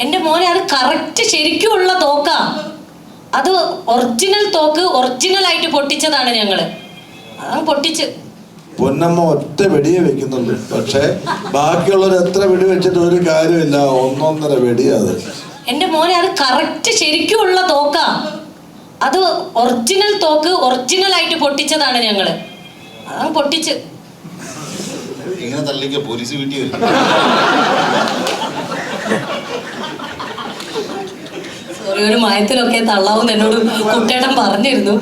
എൻ്റെ മോനെ അത് കറക്റ്റ് ശരിക്കുമുള്ള തോക്കാ. അത് ഒറിജിനൽ തോക്ക്, ഒറിജിനലായിട്ട് പൊട്ടിച്ചതാണ് ഞങ്ങള്. അത് പൊട്ടിച്ച് പൊന്നമ്മ ഒറ്റ വെടിയെ വെക്കുന്നുള്ളൂ. പക്ഷെ ബാക്കിയുള്ളവർ എത്ര വെടി വെച്ചിട്ട് ഒരു കാര്യമില്ല, 1.5 വെടിയത്. എൻ്റെ മോനെ അത് കറക്റ്റ് ശരിക്കുമുള്ള തോക്കാ. അത് ഒറിജിനൽ തോക്ക്, ഒറിജിനലായിട്ട് പൊട്ടിച്ചതാണ് ഞങ്ങള്. അത് പൊട്ടിച്ച് ഇങ്ങനെ തള്ളിക്ക പോലീസ് വീട്ടിൽ വരും. സോറി, ഒരു മയത്തിലൊക്കെ തള്ളാവും എന്നോട് കുട്ടേട്ടൻ പറഞ്ഞിരുന്നു.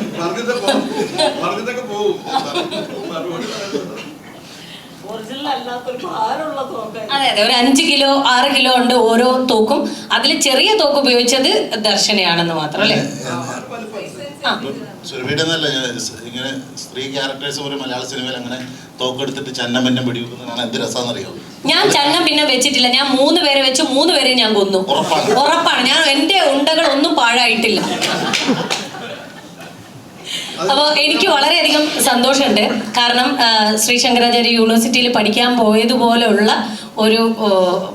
അതെ അതെ, ഒരു 5 കിലോ 6 കിലോ ഉണ്ട് ഓരോ തോക്കും. അതിൽ ചെറിയ തോക്ക് ഉപയോഗിച്ചത് ദർശനയാണെന്ന് മാത്രം അല്ലേ? സുരഭിയുടെന്നല്ല, ഇങ്ങനെ സ്ത്രീ ക്യാരക്ടേഴ്സ് ഒരു മലയാള സിനിമയിൽ അങ്ങനെ തോക്കെടുത്തിട്ട് ചന്നം പിടിവെക്കുന്നതാണ്. എന്ത് രസാന്നറിയോ? ഞാൻ ചന്നം പിന്നെ വെച്ചിട്ടില്ല. ഞാൻ 3 പേരെ വെച്ച് 3 പേരെ ഞാൻ കൊന്നു. ഉറപ്പാണ്. ഞാൻ എൻ്റെ ഉണ്ടകൾ ഒന്നും പാഴായിട്ടില്ല. അപ്പോൾ എനിക്ക് വളരെയധികം സന്തോഷമുണ്ട്. കാരണം ശ്രീ ശങ്കരാചാര്യ യൂണിവേഴ്സിറ്റിയിൽ പഠിക്കാൻ പോയതുപോലെയുള്ള ഒരു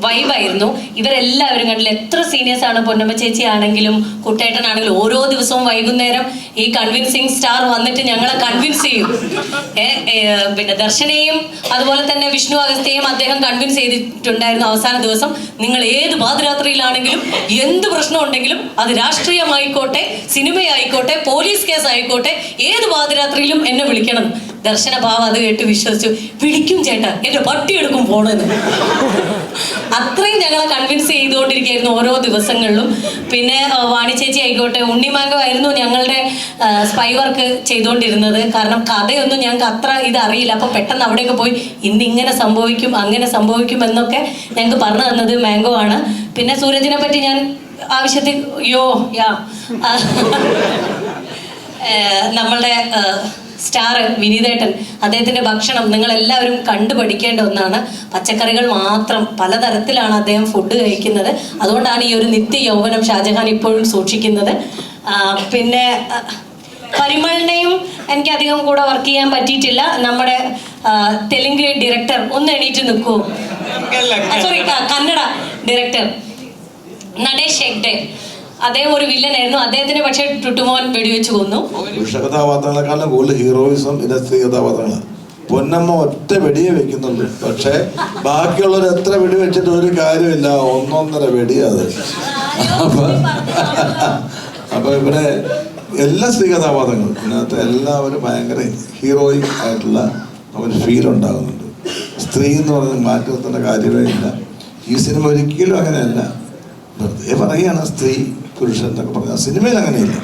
വൈബായിരുന്നു. ഇവരെല്ലാവരും കണ്ടില്ല, എത്ര സീനിയേഴ്സാണ്. പൊന്നമ്മ ചേച്ചി ആണെങ്കിലും കുട്ടേട്ടനാണെങ്കിലും ഓരോ ദിവസവും വൈകുന്നേരം ഈ കൺവിൻസിങ് സ്റ്റാർ വന്നിട്ട് ഞങ്ങളെ കൺവിൻസ് ചെയ്യും. പിന്നെ ദർശനയും അതുപോലെ തന്നെ വിഷ്ണു അഗസ്ത്യയും അദ്ദേഹം കൺവിൻസ് ചെയ്തിട്ടുണ്ടായിരുന്നു. അവസാന ദിവസം നിങ്ങൾ ഏത് പാതിരാത്രിയിലാണെങ്കിലും എന്ത് പ്രശ്നം ഉണ്ടെങ്കിലും, അത് രാഷ്ട്രീയമായിക്കോട്ടെ, സിനിമയായിക്കോട്ടെ, പോലീസ് കേസ് ആയിക്കോട്ടെ, ഏത് പാതിരാത്രിയിലും എന്നെ വിളിക്കണം. ദർശന ഭാവം അത് കേട്ട് വിശ്വസിച്ചു. വിളിക്കും ചേട്ടാ, എൻ്റെ പട്ടി എടുക്കും പോണെന്ന്. അത്രയും ഞങ്ങളെ കൺവിൻസ് ചെയ്തുകൊണ്ടിരിക്കുകയായിരുന്നു ഓരോ ദിവസങ്ങളിലും. പിന്നെ വാണി ചേച്ചി ആയിക്കോട്ടെ, ഉണ്ണിമാങ്കോ ആയിരുന്നു ഞങ്ങളുടെ സ്പൈ വർക്ക് ചെയ്തുകൊണ്ടിരുന്നത്. കാരണം കഥയൊന്നും ഞങ്ങൾക്ക് അത്ര ഇതറിയില്ല. അപ്പോൾ പെട്ടെന്ന് അവിടെയൊക്കെ പോയി ഇന്നിങ്ങനെ സംഭവിക്കും, അങ്ങനെ സംഭവിക്കും എന്നൊക്കെ ഞങ്ങൾക്ക് പറഞ്ഞു തന്നത് മാംഗോ ആണ്. പിന്നെ സൂരജിനെ പറ്റി ഞാൻ ആവശ്യത്തിൽ നമ്മളുടെ സ്റ്റാർ വിനീതേട്ടൻ, അദ്ദേഹത്തിൻ്റെ ഭക്ഷണം നിങ്ങളെല്ലാവരും കണ്ടു പഠിക്കേണ്ട ഒന്നാണ്. പച്ചക്കറികൾ മാത്രം, പലതരത്തിലാണ് അദ്ദേഹം ഫുഡ് കഴിക്കുന്നത്. അതുകൊണ്ടാണ് ഈ ഒരു നിത്യ യൗവനം ഷാജഹാൻ ഇപ്പോഴും സൂക്ഷിക്കുന്നത്. പിന്നെ പരിമളിനെയും എനിക്ക് അധികം കൂടെ വർക്ക് ചെയ്യാൻ പറ്റിയിട്ടില്ല. നമ്മുടെ തെലുങ്ക് ഡയറക്ടർ ഒന്ന് എണീറ്റ് നിൽക്കൂ, സോറി കന്നഡ ഡയറക്ടർ നടേഷ് ഹെഗ്ഡെ, അദ്ദേഹം ഒരു വില്ലനായിരുന്നു. അദ്ദേഹത്തിന് പക്ഷേ ടുട്ടുമോൻ വെടിവെച്ച് കൊന്നു. പുരുഷ കഥാപാത്രങ്ങളെക്കാളും കൂടുതൽ ഹീറോയിസം ഇതിന്റെ സ്ത്രീ കഥാപാത്രങ്ങളാണ്. പൊന്നമ്മ ഒറ്റ വെടിയെ വെക്കുന്നുള്ളൂ. പക്ഷെ ബാക്കിയുള്ളവർ എത്ര വെടി വെച്ചിട്ട് ഒരു കാര്യമില്ല, 1.5 വെടിയത്. അപ്പൊ ഇവിടെ എല്ലാ സ്ത്രീ കഥാപാത്രങ്ങളും ഇതിനകത്ത് എല്ലാവരും ഭയങ്കര ഹീറോയിക് ആയിട്ടുള്ള ഒരു ഫീൽ ഉണ്ടാകുന്നുണ്ട്. സ്ത്രീ എന്ന് പറഞ്ഞ് മാറ്റി നിർത്തേണ്ട കാര്യമേ ഇല്ല. ഈ സിനിമ ഒരിക്കലും അങ്ങനെയല്ല. വെറുതെ പറയുകയാണ് സ്ത്രീ പുരുഷൻ എന്നൊക്കെ പറഞ്ഞാൽ. സിനിമയിൽ അങ്ങനെയില്ല.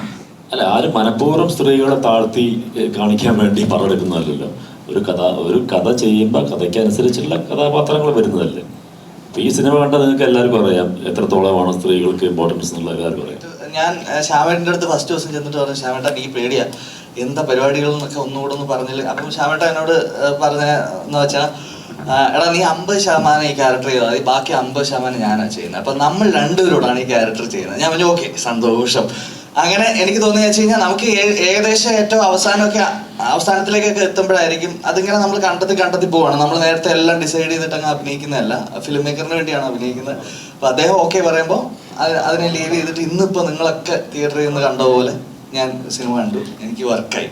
അല്ല, ആരും മനഃപൂർവ്വം സ്ത്രീകളെ താഴ്ത്തി കാണിക്കാൻ വേണ്ടി പറഞ്ഞെടുക്കുന്നതല്ലല്ലോ. ഒരു കഥ ചെയ്യുമ്പോൾ കഥയ്ക്കനുസരിച്ചുള്ള കഥാപാത്രങ്ങൾ വരുന്നതല്ലേ. അപ്പൊ ഈ സിനിമ കണ്ടാൽ നിങ്ങൾക്ക് എല്ലാവർക്കും അറിയാം എത്രത്തോളമാണ് സ്ത്രീകൾക്ക് ഇമ്പോർട്ടൻസ് എന്നുള്ള എല്ലാവർക്കും അറിയാം. ഞാൻ ശ്യാമേട്ടൻ്റെ അടുത്ത് ഫസ്റ്റ് ദിവസം ചെന്നിട്ട് പറഞ്ഞു, ശ്യാമേട്ടൻ ഈ പേടിയാ, എന്താ പരിപാടികൾ എന്നൊക്കെ ഒന്നുകൂടെ ഒന്ന് പറഞ്ഞില്ല. അപ്പം ശ്യാമേട്ടൻ എന്നോട് പറഞ്ഞെന്ന് വെച്ചാൽ, എടാ നീ 50% ഈ ക്യാരക്ടർ ചെയ്താൽ മതി, ബാക്കി 50% ഞാനാണ് ചെയ്യുന്നത്. അപ്പം നമ്മൾ രണ്ടുപേരോടാണ് ഈ ക്യാരക്ടർ ചെയ്യുന്നത്. ഞാൻ പറഞ്ഞു ഓക്കെ, സന്തോഷം. അങ്ങനെ എനിക്ക് തോന്നിയെന്ന് വെച്ച് കഴിഞ്ഞാൽ നമുക്ക് ഏകദേശം ഏറ്റവും അവസാനത്തിലേക്കൊക്കെ എത്തുമ്പോഴായിരിക്കും അതിങ്ങനെ നമ്മൾ കണ്ടെത്തി പോവാണ്. നമ്മൾ നേരത്തെ എല്ലാം ഡിസൈഡ് ചെയ്തിട്ട് അങ്ങ് അഭിനയിക്കുന്നതല്ല, ഫിലിം മേക്കറിന് വേണ്ടിയാണ് അഭിനയിക്കുന്നത്. അപ്പം അദ്ദേഹം ഓക്കെ പറയുമ്പോൾ അതിനെ ലീവ് ചെയ്തിട്ട് ഇന്നിപ്പോൾ നിങ്ങളൊക്കെ തിയേറ്ററിൽ നിന്ന് കണ്ട പോലെ ഞാൻ സിനിമ കണ്ടു, എനിക്ക് വർക്കായി.